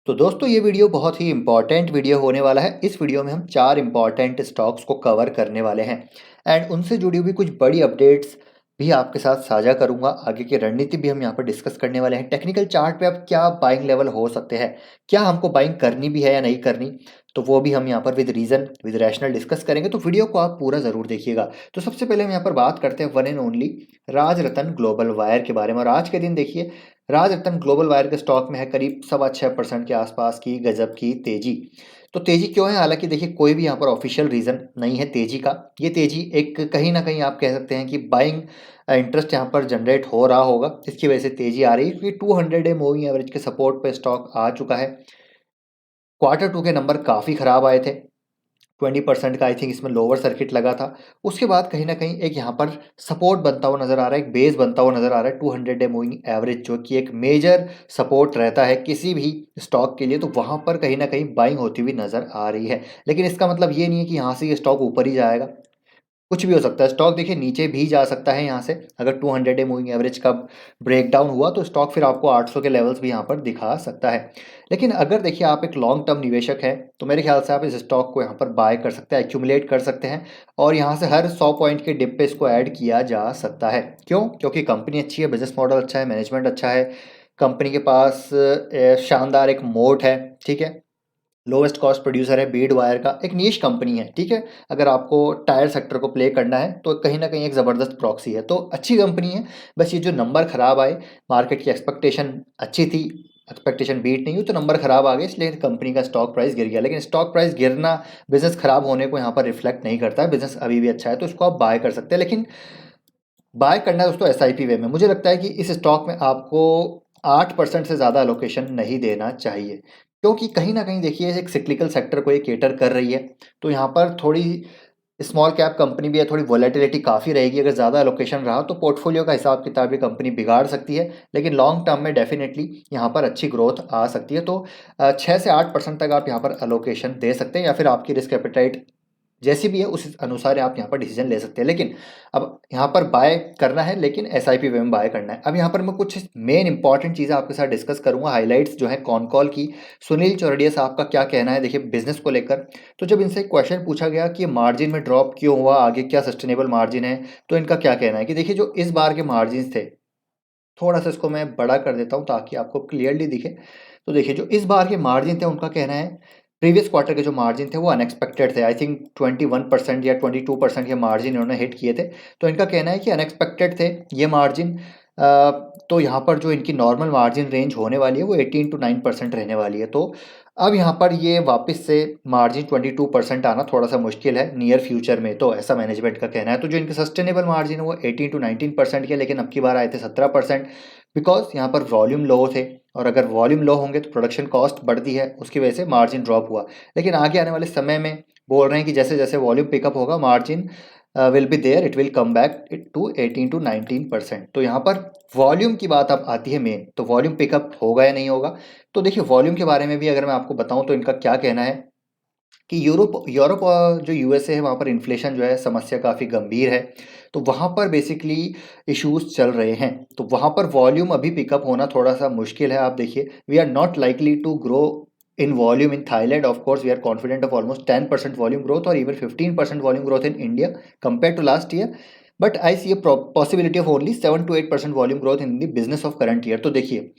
तो दोस्तों ये वीडियो बहुत ही इम्पॉर्टेंट वीडियो होने वाला है। इस वीडियो में हम 4 इम्पॉर्टेंट स्टॉक्स को कवर करने वाले हैं एंड उनसे जुड़ी हुई कुछ बड़ी अपडेट्स भी आपके साथ साझा करूंगा। आगे की रणनीति भी हम यहाँ पर डिस्कस करने वाले हैं। टेक्निकल चार्ट पे अब क्या बाइंग लेवल हो सकते हैं, क्या हमको बाइंग करनी भी है या नहीं करनी, तो वो भी हम यहाँ पर with reason with rational discuss करेंगे। तो वीडियो को आप पूरा ज़रूर देखिएगा। तो सबसे पहले हम यहाँ पर बात करते हैं one and only Rajratan global wire के बारे में। और आज के दिन देखिए राजरत्न ग्लोबल वायर के स्टॉक में है करीब 6.25% के आसपास की गजब की तेजी। तो तेजी क्यों है? हालांकि देखिए कोई भी यहाँ पर ऑफिशियल रीजन नहीं है तेजी का। ये तेजी एक कहीं ना कहीं आप कह सकते हैं कि बाइंग इंटरेस्ट यहाँ पर जनरेट हो रहा होगा, इसकी वजह से तेजी आ रही है क्योंकि 200 डे मूविंग एवरेज के सपोर्ट पे स्टॉक आ चुका है। क्वार्टर टू के नंबर काफ़ी खराब आए थे, 20% का आई थिंक इसमें लोअर सर्किट लगा था। उसके बाद कहीं ना कहीं एक यहाँ पर सपोर्ट बनता हुआ नजर आ रहा है, एक बेस बनता हुआ नजर आ रहा है 200 डे मूविंग एवरेज, जो कि एक मेजर सपोर्ट रहता है किसी भी स्टॉक के लिए। तो वहां पर कहीं ना कहीं बाइंग होती हुई नजर आ रही है। लेकिन इसका मतलब ये नहीं है कि यहाँ से ये स्टॉक ऊपर ही जाएगा, कुछ भी हो सकता है। स्टॉक देखिए नीचे भी जा सकता है यहाँ से। अगर 200 डे मूविंग एवरेज का ब्रेक डाउन हुआ तो स्टॉक फिर आपको 800 के लेवल्स भी यहाँ पर दिखा सकता है। लेकिन अगर देखिए आप एक लॉन्ग टर्म निवेशक है तो मेरे ख्याल से आप इस स्टॉक को यहाँ पर बाय कर सकते हैं, एक्यूमुलेट कर सकते हैं और यहाँ से हर 100 पॉइंट के डिप पे इसको ऐड किया जा सकता है। क्यों? क्योंकि कंपनी अच्छी है, बिजनेस मॉडल अच्छा है, मैनेजमेंट अच्छा है, कंपनी के पास शानदार एक मोट है, ठीक है, लोवेस्ट कॉस्ट प्रोड्यूसर है बीड वायर का, एक नीश कंपनी है, ठीक है। अगर आपको टायर सेक्टर को प्ले करना है तो कहीं ना कहीं एक ज़बरदस्त प्रॉक्सी है, तो अच्छी कंपनी है। बस ये जो नंबर खराब आए, मार्केट की एक्सपेक्टेशन अच्छी थी, एक्सपेक्टेशन बीट नहीं हुई तो नंबर खराब आ गए, इसलिए कंपनी का स्टॉक प्राइस गिर गया। लेकिन स्टॉक प्राइस गिरना बिजनेस खराब होने को यहाँ पर रिफ्लेक्ट नहीं करता है, बिजनेस अभी भी अच्छा है तो इसको आप बाय कर सकते हैं। लेकिन बाय करना है दोस्तों एसआईपी वे में। मुझे लगता है कि इस स्टॉक में आपको 8% से ज़्यादा एलोकेशन नहीं देना चाहिए, क्योंकि कहीं ना कहीं देखिए एक सिक्लिकल सेक्टर को ये केटर कर रही है। तो यहाँ पर थोड़ी स्मॉल कैप कंपनी भी है, थोड़ी वॉलेटिलिटी काफ़ी रहेगी। अगर ज़्यादा एलोकेशन रहा तो पोर्टफोलियो का हिसाब किताब ये कंपनी बिगाड़ सकती है, लेकिन लॉन्ग टर्म में डेफिनेटली यहाँ पर अच्छी ग्रोथ आ सकती है। तो 6 से 8% तक आप यहाँ पर एलोकेशन दे सकते हैं, या फिर आपकी रिस्क एपेटाइट जैसी भी है उस अनुसार आप यहाँ पर डिसीजन ले सकते हैं। लेकिन अब यहाँ पर बाय करना है, लेकिन एसआईपी वे में बाय करना है। अब यहाँ पर मैं कुछ मेन इंपॉर्टेंट चीज़ें आपके साथ डिस्कस करूंगा, हाइलाइट्स जो है कॉन कॉल की। सुनील चौरडिया साहब का क्या कहना है देखिए बिजनेस को लेकर। तो जब इनसे एक क्वेश्चन पूछा गया कि मार्जिन में ड्रॉप क्यों हुआ, आगे क्या सस्टेनेबल मार्जिन है, तो इनका क्या कहना है कि देखिए जो इस बार के मार्जिन थे, थोड़ा सा इसको मैं बड़ा कर देता हूँ ताकि आपको क्लियरली दिखे। तो देखिए जो इस बार के मार्जिन थे उनका कहना है प्रीवियस क्वार्टर के जो मार्जिन थे वो अनएक्सपेक्टेड थे। आई थिंक 21% या 22% ये मार्जिन इन्होंने हिट किए थे। तो इनका कहना है कि अनएक्सपेक्टेड थे ये मार्जिन। तो यहाँ पर जो इनकी नॉर्मल मार्जिन रेंज होने वाली है वो 18 to 9% रहने वाली है। तो अब यहाँ पर ये वापस से मार्जिन 22% आना थोड़ा सा मुश्किल है नियर फ्यूचर में, तो ऐसा मैनेजमेंट का कहना है। तो जो इनके सस्टेनेबल मार्जिन है वो 18 to 19% के, लेकिन अब की बार आए थे 17%, बिकॉज यहाँ पर वॉल्यूम लो थे और अगर वॉल्यूम लो होंगे तो प्रोडक्शन कॉस्ट बढ़ती है, उसकी वजह से मार्जिन ड्रॉप हुआ। लेकिन आगे आने वाले समय में बोल रहे हैं कि जैसे जैसे वॉल्यूम पिकअप होगा margin will be there, it will come back to 18 to 19%। तो यहाँ पर वॉल्यूम की बात अब आती है मेन, तो वॉल्यूम पिकअप होगा या नहीं होगा। तो देखिए वॉल्यूम के बारे में भी अगर मैं आपको बताऊं तो इनका क्या कहना है कि यूरोप यूरोप और जो यूएसए है वहाँ पर इन्फ्लेशन जो है समस्या काफ़ी गंभीर है। तो वहाँ पर बेसिकली इश्यूज चल रहे हैं, तो वहाँ पर वॉल्यूम अभी पिकअप होना थोड़ा सा मुश्किल है। आप देखिए we are not likely to grow in volume in Thailand. Of course, we are confident of almost 10% volume growth or even 15% volume growth in India compared to last year. But I see a possibility of only 7 to 8% volume growth in the business of current year. तो देखिए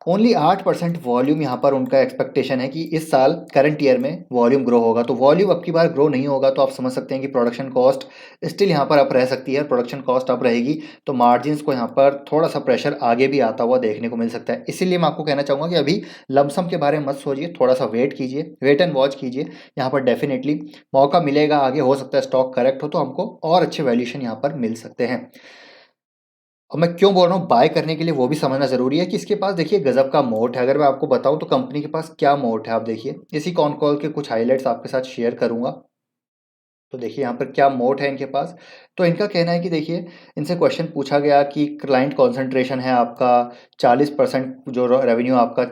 only 8% volume यहाँ पर उनका expectation है कि इस साल current year में वॉल्यूम ग्रो होगा। तो वॉल्यूम अब की बार ग्रो नहीं होगा तो आप समझ सकते हैं कि प्रोडक्शन कॉस्ट स्टिल यहाँ पर अप रह सकती है। प्रोडक्शन कॉस्ट अप रहेगी तो मार्जिन्स को यहाँ पर थोड़ा सा प्रेशर आगे भी आता हुआ देखने को मिल सकता है। इसीलिए मैं आपको कहना चाहूँगा कि अभी लमसम के बारे में मत सोचिए, थोड़ा सा वेट कीजिए, वेट एंड वॉच कीजिए। यहाँ पर डेफिनेटली मौका मिलेगा, आगे हो सकता है स्टॉक करेक्ट हो तो हमको और अच्छे वैल्यूएशन यहाँ पर मिल सकते हैं। और मैं क्यों बोल रहा हूँ बाय करने के लिए वो भी समझना जरूरी है कि इसके पास देखिए गजब का मोट है। अगर मैं आपको बताऊं तो कंपनी के पास क्या मोट है, आप देखिए इसी कॉन कॉल के कुछ हाइलाइट्स आपके साथ शेयर करूंगा। तो देखिए यहाँ पर क्या मोट है इनके पास। तो इनका कहना है कि देखिए इनसे क्वेश्चन पूछा गया कि क्लाइंट कॉन्सेंट्रेशन है आपका 40% जो रेवेन्यू आपका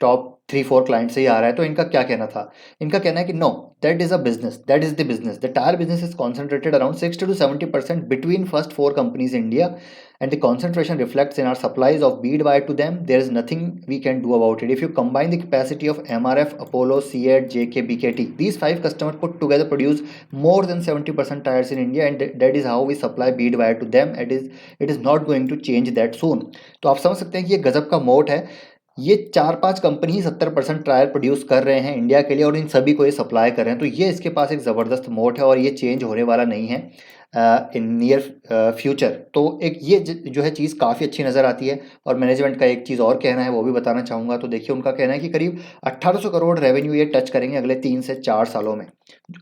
टॉप 3-4 क्लाइंट से ही आ रहा है। तो इनका क्या कहना था, इनका कहना है कि no, that is a business, that is the business, the tyre business is concentrated around 60 to 70% between first 4 companies in India, and the concentration reflects in our supplies of bead wire to them. There is nothing we can do about it. If you combine the capacity of MRF, Apollo, CEAT, JK, BKT, these 5 customers put together produce more than 70% tires in India, and that is how we supply bead wire to them. It is not going to change that soon. तो आप समझ सकते हैं कि ये गजब का मोट है। ये 4-5 कंपनी ही 70% टायर प्रोड्यूस कर रहे हैं इंडिया के लिए, और इन सभी को ये सप्लाई कर रहे हैं। तो ये इसके पास एक ज़बरदस्त मोट है, और ये चेंज होने वाला नहीं है इन नियर फ्यूचर। तो एक ये जो है चीज़ काफ़ी अच्छी नज़र आती है। और मैनेजमेंट का एक चीज़ और कहना है, वो भी बताना चाहूँगा। तो देखिए, उनका कहना है कि करीब 1800 करोड़ रेवेन्यू ये टच करेंगे अगले 3 से 4 सालों में।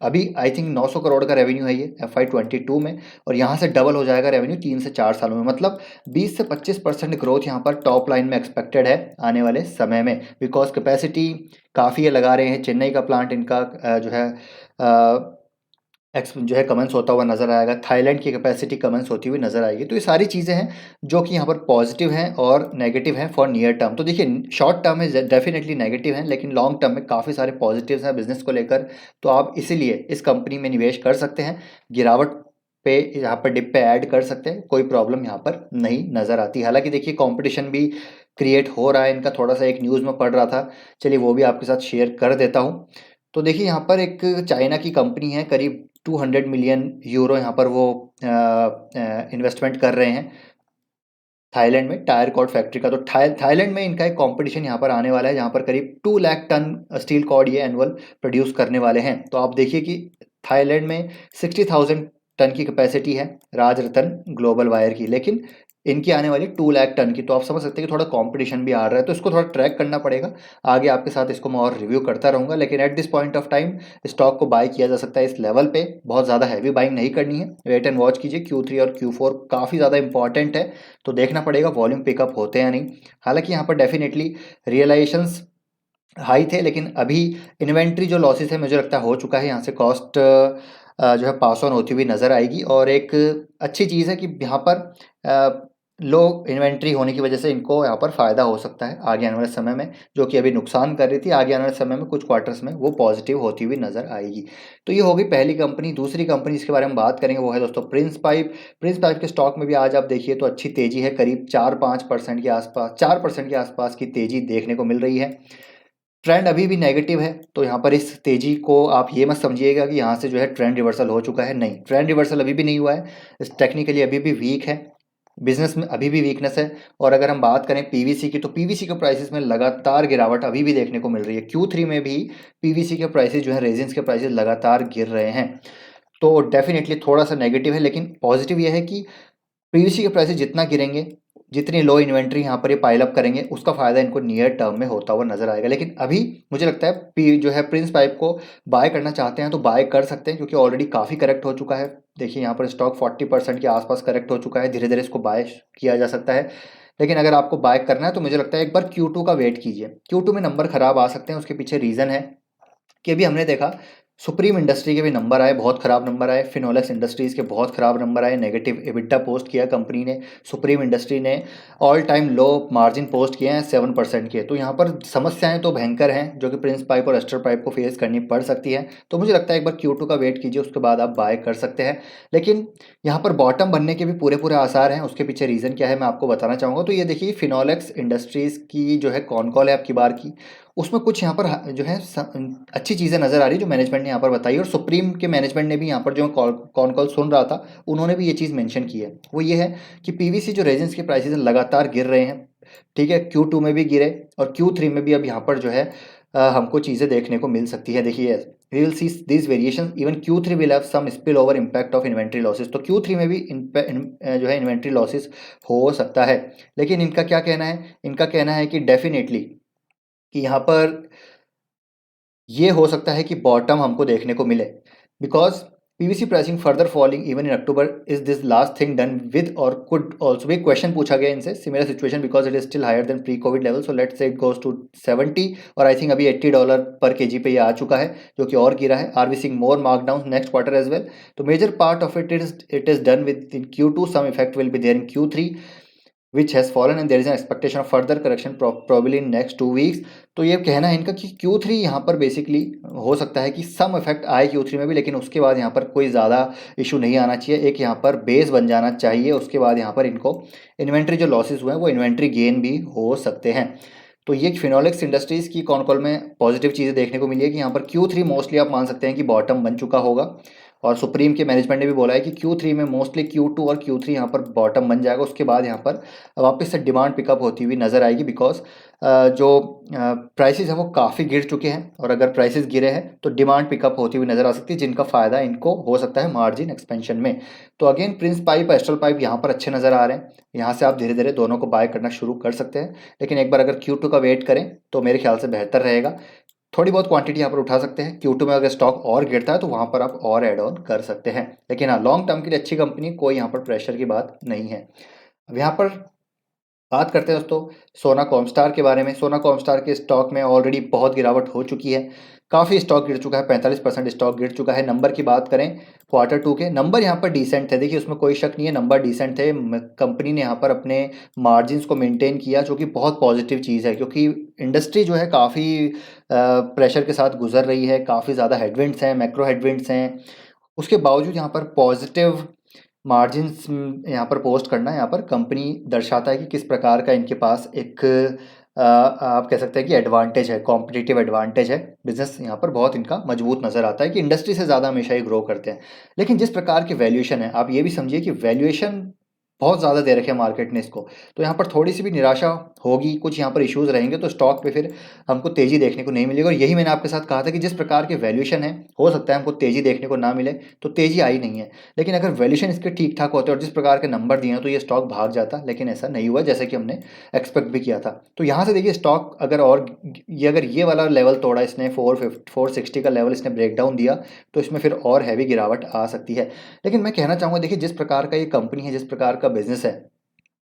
अभी आई थिंक 900 करोड़ का रेवेन्यू है ये FY22 में, और यहाँ से डबल हो जाएगा रेवेन्यू 3 से 4 सालों में। मतलब 20 से 25% ग्रोथ यहाँ पर टॉप लाइन में एक्सपेक्टेड है आने वाले समय में, बिकॉज कैपेसिटी काफ़ी ये लगा रहे हैं। चेन्नई का प्लांट इनका जो है जो है कमेंस होता हुआ नज़र आएगा। थाईलैंड की कैपेसिटी कमेंस होती हुई नज़र आएगी। तो ये सारी चीज़ें हैं जो कि यहाँ पर पॉजिटिव हैं और नेगेटिव हैं फॉर नियर टर्म। तो देखिए, शॉर्ट टर्म में डेफिनेटली नेगेटिव हैं, लेकिन लॉन्ग टर्म में काफ़ी सारे पॉजिटिव्स हैं बिजनेस को लेकर। तो आप इसीलिए इस कंपनी में निवेश कर सकते हैं। गिरावट पे यहाँ पर डिप पे ऐड कर सकते हैं, कोई प्रॉब्लम यहाँ पर नहीं नज़र आती। हालांकि देखिए, कंपटीशन भी क्रिएट हो रहा है इनका, थोड़ा सा एक न्यूज़ में पढ़ रहा था, चलिए वो भी आपके साथ शेयर कर देता हूँ। तो देखिए, यहाँ पर एक चाइना की कंपनी है, करीब 200 मिलियन यूरो यहाँ पर वो इन्वेस्टमेंट कर रहे हैं थाईलैंड में टायर कॉर्ड फैक्ट्री का। तो थाईलैंड में इनका एक कंपटीशन यहाँ पर आने वाला है, जहाँ पर करीब 2 लाख टन स्टील कॉर्ड ये एनुअल प्रोड्यूस करने वाले हैं। तो आप देखिए कि थाईलैंड में 60,000 टन की कैपेसिटी है राजरतन ग्लोबल वायर की, लेकिन इनकी आने वाली 2 लाख टन की। तो आप समझ सकते हैं कि थोड़ा कंपटीशन भी आ रहा है, तो इसको थोड़ा ट्रैक करना पड़ेगा। आगे आपके साथ इसको मैं और रिव्यू करता रहूँगा, लेकिन at this point of time stock को बाय किया जा सकता है इस लेवल पे। बहुत ज़्यादा हैवी बाइंग नहीं करनी है, वेट एंड वॉच कीजिए। Q3 और Q4 काफ़ी ज़्यादा इंपॉर्टेंट है, तो देखना पड़ेगा वॉल्यूम पिकअप होते हैं या नहीं। हालांकि यहाँ पर डेफिनेटली रियलाइजेशंस हाई थे, लेकिन अभी इन्वेंट्री जो लॉसेस है मुझे लगता है हो चुका है। यहाँ से कॉस्ट जो है पास ऑन होती हुई नज़र आएगी। और एक अच्छी चीज़ है कि यहाँ पर लो इन्वेंट्री होने की वजह से इनको यहाँ पर फ़ायदा हो सकता है आगे आने वाले समय में, जो कि अभी नुकसान कर रही थी, आगे आने वाले समय में कुछ क्वार्टर्स में वो पॉजिटिव होती हुई नज़र आएगी। तो ये होगी पहली कंपनी। दूसरी कंपनी जिसके बारे में बात करेंगे वो है दोस्तों प्रिंस पाइप। प्रिंस पाइप के स्टॉक में भी आज आप देखिए तो अच्छी तेज़ी है, करीब 4-5% के आसपास, 4% के आसपास की तेज़ी देखने को मिल रही है। ट्रेंड अभी भी नेगेटिव है, तो यहाँ पर इस तेज़ी को आप ये मत समझिएगा कि यहाँ से जो है ट्रेंड रिवर्सल हो चुका है। नहीं, ट्रेंड रिवर्सल अभी भी नहीं हुआ है, इस टेक्निकली अभी भी वीक है, बिजनेस में अभी भी वीकनेस है। और अगर हम बात करें पीवीसी की, तो पीवीसी के प्राइसेस में लगातार गिरावट अभी भी देखने को मिल रही है। Q3 में भी पीवीसी के प्राइसेस जो है, रेजिन्स के प्राइसेस लगातार गिर रहे हैं। तो डेफिनेटली थोड़ा सा नेगेटिव है, लेकिन पॉजिटिव यह है कि पीवीसी के प्राइसेस जितना गिरेंगे, जितनी लो इन्वेंट्री यहाँ पर ये पाइल अप करेंगे, उसका फ़ायदा इनको नियर टर्म में होता हुआ नजर आएगा। लेकिन अभी मुझे लगता है जो है प्रिंस पाइप को बाय करना चाहते हैं तो बाय कर सकते हैं, क्योंकि ऑलरेडी काफ़ी करेक्ट हो चुका है। देखिए, यहाँ पर स्टॉक 40% के आसपास करेक्ट हो चुका है, धीरे धीरे इसको बाय किया जा सकता है। लेकिन अगर आपको बाय करना है तो मुझे लगता है एक बार Q2 का वेट कीजिए। Q2 में नंबर खराब आ सकते हैं, उसके पीछे रीज़न है कि अभी हमने देखा सुप्रीम इंडस्ट्री के भी नंबर आए, बहुत ख़राब नंबर आए। फिनोलेक्स इंडस्ट्रीज़ के बहुत ख़राब नंबर आए, नेगेटिव एबिटा पोस्ट किया कंपनी ने। सुप्रीम इंडस्ट्री ने all time low margin post किए हैं 7% के। तो यहाँ पर समस्याएं तो भयंकर हैं, जो कि प्रिंस पाइप और एस्टर पाइप को फेस करनी पड़ सकती है। तो मुझे लगता है एक बार Q2 का वेट कीजिए, उसके बाद आप बाय कर सकते हैं। लेकिन यहाँ पर बॉटम बनने के भी पूरे पूरे आसार हैं। उसके पीछे रीज़न क्या है मैं आपको बताना चाहूँगा। तो ये देखिए, फिनोलेक्स इंडस्ट्रीज़ की जो है कॉन कॉल है आपकी बार की, उसमें कुछ यहाँ पर जो है अच्छी चीज़ें नज़र आ रही जो मैनेजमेंट ने यहाँ पर बताई। और सुप्रीम के मैनेजमेंट ने भी यहाँ पर जो कॉन कॉल सुन रहा था, उन्होंने भी ये चीज़ मेंशन की है। वो ये है कि पीवीसी जो रेजिन्स के प्राइसेस लगातार गिर रहे हैं, ठीक है, Q2 में भी गिरे और Q3 में भी अब यहाँ पर जो है हमको चीज़ें देखने को मिल सकती है। देखिए, we will see this variation, even Q3 will have some spill over impact of inventory losses. तो Q3 में भी जो है इन्वेंट्री लॉसेस हो सकता है। लेकिन इनका क्या कहना है, इनका कहना है कि डेफिनेटली कि यहाँ पर ये हो सकता है कि बॉटम हमको देखने को मिले, because PVC pricing further falling even in October, is this last thing done with और कुड ऑल्सो भी क्वेश्चन पूछा गया इनसे, similar situation because it is still higher than pre covid level. So let's say it goes to 70 और I think अभी $80 पर KG पे ये आ चुका है, जो कि और गिरा है। Are we seeing more markdown next quarter as well. तो major part of it is done within Q2, some effect will be there in Q3। Which has fallen and there is an expectation of further correction probably in next 2 weeks. तो ये कहना है इनका कि Q3 यहाँ पर basically हो सकता है कि सम इफेक्ट आए Q3 में भी, लेकिन उसके बाद यहाँ पर कोई ज़्यादा इशू नहीं आना चाहिए। एक यहाँ पर बेस बन जाना चाहिए, उसके बाद यहाँ पर इनको इन्वेंट्री जो लॉसेज हुए हैं वो इन्वेंट्री गेन भी हो सकते हैं। तो ये फिनोलेक्स इंडस्ट्रीज़ की कॉन कॉल में पॉजिटिव चीज़ें देखने को मिली है कि यहाँ पर Q3 मोस्टली आप मान सकते हैं कि बॉटम बन चुका होगा, और सुप्रीम के मैनेजमेंट ने भी बोला है कि Q3 में मोस्टली Q2 और Q3 यहाँ पर बॉटम बन जाएगा। उसके बाद यहाँ पर वापस से डिमांड पिकअप होती हुई नज़र आएगी, बिकॉज जो प्राइसेस है वो काफ़ी गिर चुके हैं, और अगर प्राइसेस गिरे हैं तो डिमांड पिकअप होती हुई नज़र आ सकती है, जिनका फ़ायदा इनको हो सकता है मार्जिन एक्सपेंशन में। तो again Prince pipe, astral pipe यहाँ पर अच्छे नज़र आ रहे हैं। यहाँ से आप धीरे धीरे दोनों को बाय करना शुरू कर सकते हैं, लेकिन एक बार अगर Q2 का वेट करें तो मेरे ख्याल से बेहतर रहेगा। थोड़ी बहुत क्वांटिटी यहाँ पर उठा सकते हैं। Q2 में अगर स्टॉक और गिरता है तो वहाँ पर आप और ऐड ऑन कर सकते हैं, लेकिन हाँ लॉन्ग टर्म के लिए अच्छी कंपनी, कोई यहाँ पर प्रेशर की बात नहीं है। अब यहाँ पर बात करते हैं दोस्तों सोना कॉमस्टार के बारे में। सोना कॉमस्टार के स्टॉक में ऑलरेडी बहुत गिरावट हो चुकी है, काफ़ी स्टॉक गिर चुका है, 45% स्टॉक गिर चुका है। नंबर की बात करें Q2 के नंबर यहाँ पर डिसेंट थे, देखिए उसमें कोई शक नहीं है, नंबर डिसेंट थे। कंपनी ने यहाँ पर अपने मार्जिन्स को मेंटेन किया, जो कि बहुत पॉजिटिव चीज़ है, क्योंकि इंडस्ट्री जो है काफ़ी प्रेशर के साथ गुजर रही है, काफ़ी ज़्यादा हेडविंड्स हैं, मैक्रो हेडविंड्स हैं। उसके बावजूद यहाँ पर पॉजिटिव मार्जिन्स यहाँ पर पोस्ट करना, यहाँ पर कंपनी दर्शाता है कि किस प्रकार का इनके पास एक आप कह सकते हैं कि एडवांटेज है, कॉम्पिटिटिव एडवांटेज है। बिजनेस यहाँ पर बहुत इनका मजबूत नज़र आता है कि इंडस्ट्री से ज़्यादा हमेशा ही ग्रो करते हैं। लेकिन जिस प्रकार की वैल्यूएशन है, आप ये भी समझिए कि वैल्यूएशन बहुत ज़्यादा दे रखे हैं मार्केट ने इसको, तो यहाँ पर थोड़ी सी भी निराशा होगी, कुछ यहाँ पर इश्यूज रहेंगे तो स्टॉक पे फिर हमको तेज़ी देखने को नहीं मिलेगी। और यही मैंने आपके साथ कहा था कि जिस प्रकार के वैल्यूएशन है, हो सकता है हमको तेज़ी देखने को ना मिले, तो तेज़ी आई नहीं है। लेकिन अगर वैल्यूएशन इसके ठीक ठाक होते और जिस प्रकार के नंबर दिए हैं तो ये स्टॉक भाग जाता, लेकिन ऐसा नहीं हुआ जैसे कि हमने एक्सपेक्ट भी किया था। तो यहाँ से देखिए स्टॉक अगर और अगर ये वाला लेवल तोड़ा इसने, 460 का लेवल इसने ब्रेक डाउन दिया, तो इसमें फिर और हैवी गिरावट आ सकती है। लेकिन मैं कहना चाहूँगा देखिए जिस प्रकार का ये कंपनी है, जिस प्रकार का बिजनेस है,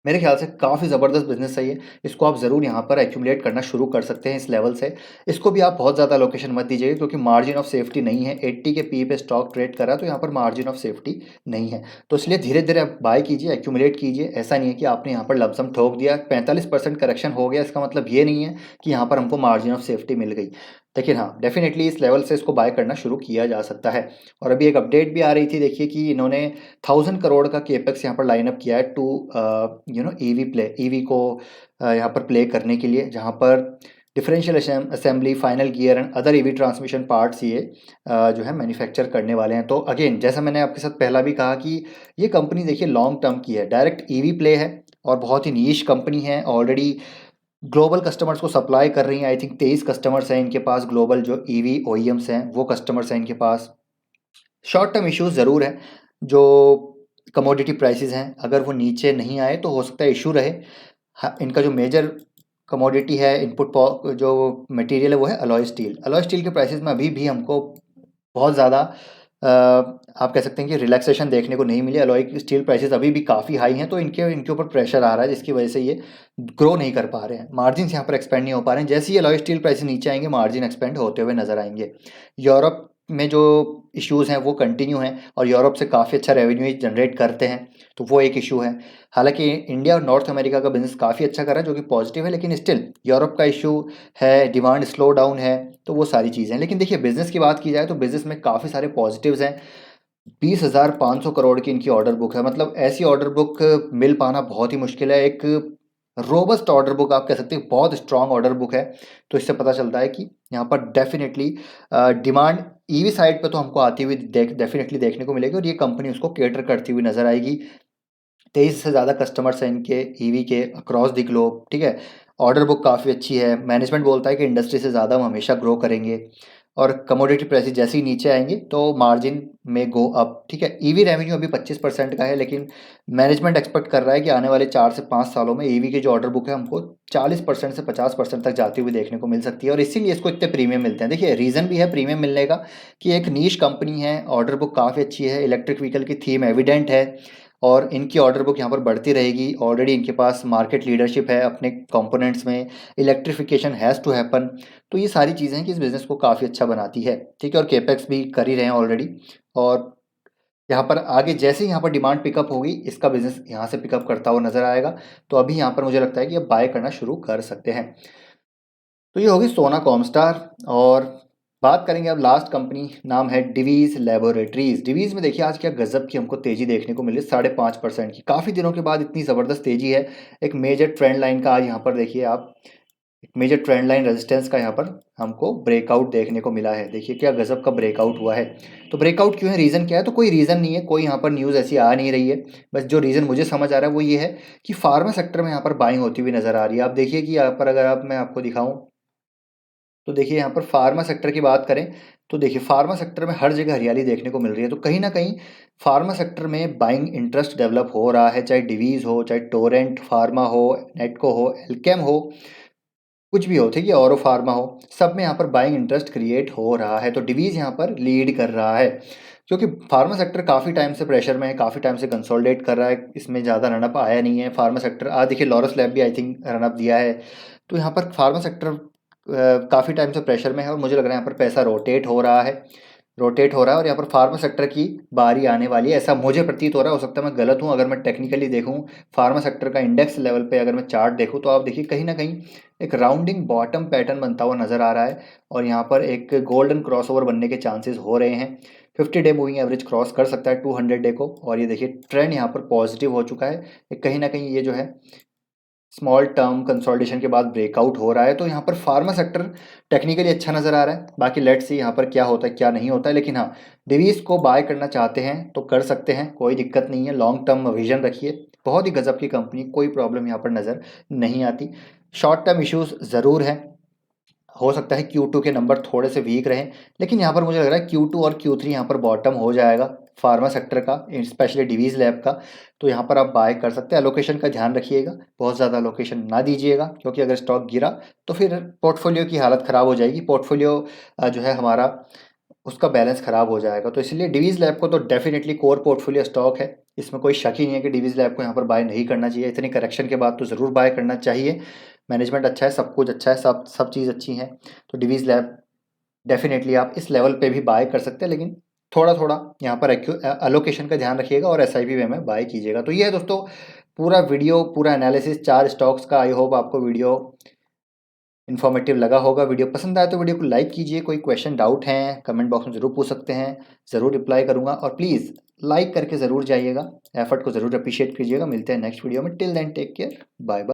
मेरे ख्याल से काफ़ी ज़बरदस्त बिज़नेस है ये। इसको आप ज़रूर यहाँ पर एक्यूमुलेट करना शुरू कर सकते हैं इस लेवल से। इसको भी आप बहुत ज़्यादा लोकेशन मत दीजिएगा, क्योंकि मार्जिन ऑफ सेफ्टी नहीं है। 80 के पी पे स्टॉक ट्रेड कर रहा है, तो यहाँ पर मार्जिन ऑफ सेफ्टी नहीं है। तो इसलिए धीरे धीरे आप बाय कीजिए, एक्यूमुलेट कीजिए। ऐसा नहीं है कि आपने यहाँ पर लमसम ठोक दिया, 45% करेक्शन हो गया, इसका मतलब ये नहीं है कि यहाँ पर हमको मार्जिन ऑफ सेफ्टी मिल गई। लेकिन हाँ डेफिनेटली इस लेवल से इसको बाय करना शुरू किया जा सकता है। और अभी एक अपडेट भी आ रही थी, देखिए कि इन्होंने 1000 करोड़ का केपेक्स यहाँ पर लाइन अप किया है टू ईवी को यहाँ पर प्ले करने के लिए, जहाँ पर differential assembly, final gear and other EV transmission parts ये जो है मैन्युफैक्चर करने वाले हैं। तो अगेन जैसा मैंने आपके साथ पहला भी कहा कि ये कंपनी देखिए लॉन्ग टर्म की है, डायरेक्ट ईवी प्ले है और बहुत ही नीश कंपनी है। ऑलरेडी ग्लोबल कस्टमर्स को सप्लाई कर रही हैं। आई थिंक 23 कस्टमर्स हैं इनके पास, ग्लोबल जो ईवी ओईएम्स हैं वो कस्टमर्स हैं इनके पास। शॉर्ट टर्म इश्यूज ज़रूर है, जो कमोडिटी प्राइसेस हैं अगर वो नीचे नहीं आए तो हो सकता है इशू रहे। हाँ, इनका जो मेजर कमोडिटी है, जो मटेरियल है वो है अलॉय स्टील। अलॉय स्टील के प्राइसेस में अभी भी हमको बहुत ज़्यादा आप कह सकते हैं कि रिलैक्सेशन देखने को नहीं मिली। अलॉय स्टील प्राइसेस अभी भी काफ़ी हाई हैं, तो इनके इनके ऊपर प्रेशर आ रहा है, जिसकी वजह से ये ग्रो नहीं कर पा रहे हैं, मार्जिन यहाँ पर एक्सपेंड नहीं हो पा रहे हैं। जैसे ही अलॉय स्टील प्राइसेस नीचे आएंगे, मार्जिन एक्सपेंड होते हुए नजर आएंगे। यूरोप में जो इश्यूज हैं वो कंटिन्यू हैं, और यूरोप से काफ़ी अच्छा रेवेन्यू जनरेट करते हैं, तो वो एक इशू है। हालांकि इंडिया और नॉर्थ अमेरिका का बिजनेस काफ़ी अच्छा कर रहा है, जो कि पॉजिटिव है, लेकिन स्टिल यूरोप का इशू है, डिमांड स्लो डाउन है, तो वो सारी चीज़ें हैं। लेकिन देखिए बिजनेस की बात की जाए तो बिजनेस में काफ़ी सारे पॉजिटिव्स हैं। 20,500 करोड़ की इनकी ऑर्डर बुक है, मतलब ऐसी ऑर्डर बुक मिल पाना बहुत ही मुश्किल है। एक रोबस्ट ऑर्डर बुक आप कह सकते हैं, बहुत स्ट्रांग ऑर्डर बुक है। तो इससे पता चलता है कि यहाँ पर डेफिनेटली डिमांड ईवी साइड पे तो हमको आती हुई डेफिनेटली देखने को मिलेगी, और ये कंपनी उसको केटर करती हुई नजर आएगी। 23 से ज़्यादा कस्टमर्स हैं इनके ईवी के अक्रॉस द ग्लोब, ठीक है। ऑर्डर बुक काफ़ी अच्छी है, मैनेजमेंट बोलता है कि इंडस्ट्री से ज़्यादा हम हमेशा ग्रो करेंगे, और कमोडिटी प्राइसेस जैसे ही नीचे आएंगे तो मार्जिन में गो अप, ठीक है। ईवी रेवेन्यू अभी 25% का है, लेकिन मैनेजमेंट एक्सपेक्ट कर रहा है कि आने वाले 4 से 5 सालों में ईवी की जो ऑर्डर बुक है हमको 40% से 50% तक जाती हुई देखने को मिल सकती है, और इसीलिए इसको इतने प्रीमियम मिलते हैं। देखिए रीज़न भी है प्रीमियम मिलने का, कि एक नीश कंपनी है, ऑर्डर बुक काफ़ी अच्छी है, इलेक्ट्रिक व्हीकल की थीम एविडेंट है, और इनकी ऑर्डर बुक यहाँ पर बढ़ती रहेगी। ऑलरेडी इनके पास मार्केट लीडरशिप है अपने कंपोनेंट्स में, इलेक्ट्रिफिकेशन हैज़ टू हैपन। तो ये सारी चीज़ें हैं कि इस बिज़नेस को काफ़ी अच्छा बनाती है, ठीक है। और केपेक्स भी कर ही रहे हैं ऑलरेडी, और यहाँ पर आगे जैसे ही यहाँ पर डिमांड पिकअप होगी, इसका बिजनेस यहाँ से पिकअप करता हुआ नजर आएगा। तो अभी यहाँ पर मुझे लगता है कि अब बाय करना शुरू कर सकते हैं। तो ये होगी सोना कॉमस्टार। और बात करेंगे अब लास्ट कंपनी, नाम है डिवीज लेबोरेटरीज। डिवीज में देखिए आज क्या गजब की हमको तेजी देखने को मिली, 5.5% की। काफ़ी दिनों के बाद इतनी ज़बरदस्त तेजी है। एक मेजर ट्रेंड लाइन का आज यहाँ पर देखिए आप, एक मेजर ट्रेंड लाइन रेजिस्टेंस का यहाँ पर हमको ब्रेकआउट देखने को मिला है। देखिए क्या गजब का ब्रेकआउट हुआ है। तो ब्रेकआउट क्यों है, रीज़न क्या है, तो कोई रीज़न नहीं है, कोई यहाँ पर न्यूज़ ऐसी आ नहीं रही है। बस जो रीज़न मुझे समझ आ रहा है वो ये है कि फार्मा सेक्टर में यहाँ पर बाइंग होती हुई नज़र आ रही है। आप देखिए कि यहाँ पर अगर आप मैं आपको दिखाऊं, तो देखिए यहाँ पर फार्मा सेक्टर की बात करें, तो देखिए फार्मा सेक्टर में हर जगह हरियाली देखने को मिल रही है। तो कहीं ना कहीं फार्मा सेक्टर में बाइंग इंटरेस्ट डेवलप हो रहा है, चाहे डिवीज़ हो, चाहे टोरेंट फार्मा हो, नेटको हो, एल्केम हो, कुछ भी हो, ठीक है, औरो फार्मा हो, सब में यहाँ पर बाइंग इंटरेस्ट क्रिएट हो रहा है। तो डिवीज़ यहाँ पर लीड कर रहा है, क्योंकि फार्मा सेक्टर काफ़ी टाइम से प्रेशर में है, काफ़ी टाइम से कंसोलिडेट कर रहा है, इसमें ज़्यादा रनअप आया नहीं है फार्मा सेक्टर। आज देखिए लॉरस लैब भी आई थिंक रनअप दिया है। तो यहाँ पर फार्मा सेक्टर काफ़ी टाइम से प्रेशर में है, और मुझे लग रहा है यहाँ पर पैसा रोटेट हो रहा है, और यहाँ पर फार्मा सेक्टर की बारी आने वाली है, ऐसा मुझे प्रतीत हो रहा है। हो सकता है मैं गलत हूँ। अगर मैं टेक्निकली देखूँ फार्मा सेक्टर का इंडेक्स लेवल पे, अगर मैं चार्ट देखूँ, तो आप देखिए कहीं ना कहीं एक राउंडिंग बॉटम पैटर्न बनता हुआ नज़र आ रहा है, और यहाँ पर एक गोल्डन क्रॉसओवर बनने के चांसेस हो रहे हैं। 50 डे मूविंग एवरेज क्रॉस कर सकता है 200 डे को, और ये देखिए ट्रेंड यहाँ पर पॉजिटिव हो चुका है। कहीं ना कहीं ये जो है स्मॉल टर्म कंसोलिडेशन के बाद ब्रेकआउट हो रहा है। तो यहाँ पर फार्मा सेक्टर टेक्निकली अच्छा नज़र आ रहा है। बाकी लेट्स सी यहाँ पर क्या होता है क्या नहीं होता है, लेकिन हाँ, डिवीज़ को बाय करना चाहते हैं तो कर सकते हैं, कोई दिक्कत नहीं है। लॉन्ग टर्म विजन रखिए, बहुत ही गजब की कंपनी, कोई प्रॉब्लम यहाँ पर नज़र नहीं आती। शॉर्ट टर्म इश्यूज ज़रूर हैं, हो सकता है Q2 के नंबर थोड़े से वीक रहें, लेकिन यहाँ पर मुझे लग रहा है Q2 और Q3 यहाँ पर बॉटम हो जाएगा फार्मा सेक्टर का, स्पेशली डिवीज़ लैब का। तो यहाँ पर आप बाय कर सकते हैं। एलोकेशन का ध्यान रखिएगा, बहुत ज़्यादा एलोकेशन ना दीजिएगा, क्योंकि अगर स्टॉक गिरा तो फिर पोर्टफोलियो की हालत ख़राब हो जाएगी। पोर्टफोलियो जो है हमारा, उसका बैलेंस ख़राब हो जाएगा। तो इसलिए डिवीज़ लैब को तो डेफिनेटली कोर पोर्टफोलियो स्टॉक है, इसमें कोई शक ही नहीं है कि डिवीज़ लैब को यहाँ पर बाय नहीं करना चाहिए। इतनी करेक्शन के बाद तो ज़रूर बाय करना चाहिए। मैनेजमेंट अच्छा है, सब कुछ अच्छा है, सब सब चीज़ अच्छी है। तो डिवीज़ लैब डेफिनेटली आप इस लेवल पे भी बाय कर सकते हैं, लेकिन थोड़ा थोड़ा यहाँ पर अलोकेशन का ध्यान रखिएगा, और एसआईपी वे में बाय कीजिएगा। तो ये है दोस्तों पूरा वीडियो, पूरा एनालिसिस 4 स्टॉक्स का। आई होप आपको वीडियो इन्फॉर्मेटिव लगा होगा। वीडियो पसंद आए तो वीडियो को लाइक कीजिए। कोई क्वेश्चन डाउट हैं कमेंट बॉक्स में ज़रूर पूछ सकते हैं, ज़रूर रिप्लाई करूँगा। और प्लीज़ लाइक करके ज़रूर जाइएगा, एफर्ट को ज़रूर अप्रिशिएट कीजिएगा। मिलते हैं नेक्स्ट वीडियो में, till then take care, bye bye.